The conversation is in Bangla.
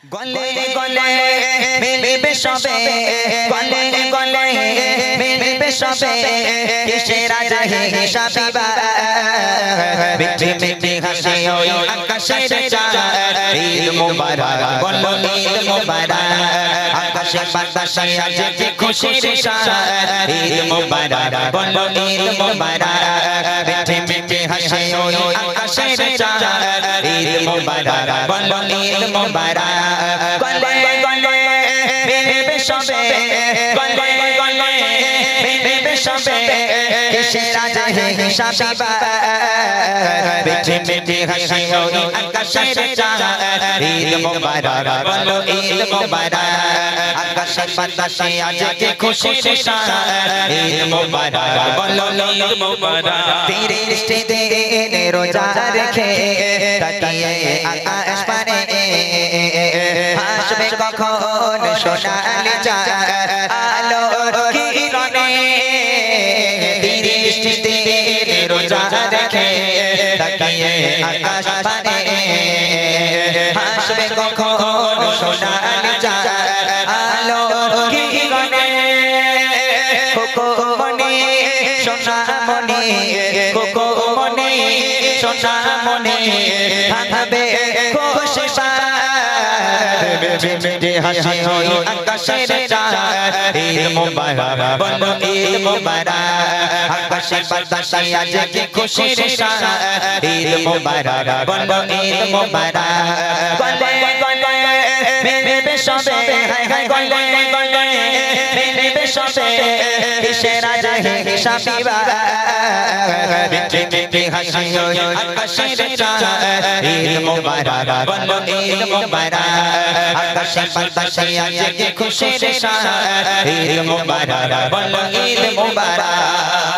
গলে গলে মিলবে সবে গলে গলে মিলবে সবে কিসের রাজা হিসাবিবা মিঠে মিঠে হাসি ওই আকাশের চাঁদ ঈদ মুবারক বলো ঈদ মুবারক আকাশে বাতাসে আজ যে খুশির সাদ ঈদ মুবারক বলো ঈদ মুবারক মিঠে মিঠে হাসি ওই আকাশের চাঁদ ঈদ মুবারক বলো ঈদ মুবারক গলে গলে মিলবে সবে গলে গলে মিলবে সবে কিসের রাজা হিসাবিবা মিঠে মিঠে হাসি ওই আকাশের চাঁদ ঈদ মুবারক বলো ঈদ মুবারক আকাশে বাতাসে আজ যে খুশির সাদ ঈদ মুবারক বলো ঈদ মুবারক তেরে দৃষ্টি দিয়ে রোজা রেখে তাকিয়ে আকাশ পানে হাসবে কখন সোনালি চাঁদ আলোর কিরণে তেরে দৃষ্টি দিয়ে রোজা রেখে তাকিয়ে আকাশ পানে হাসবে কখন সোনালি চাঁদ আলোর কিরণে কোকো মনে সোনা মনে কোকো মনে সোনা মনে থাকবে খুশি মিঠে মিঠে হাসি ওই আকাশের চাঁদ ঈদ মুবারক বলো ঈদ মুবারক আকাশে বাতাসে আজ যে খুশির সাদ ঈদ মুবারক বলো ঈদ মুবারক গলে গলে মিলবে সবে হায় হায় গলে গলে মিলবে সবে কিসের রাজা হিসাবিবা মিঠে মিঠে হাসি ওই আকাশের চাঁদ ঈদ মুবারক বলো ঈদ মুবারক আকাশে বাতাসে আজ যে খুশির সাদ ঈদ মুবারক বলো ঈদ মুবারক।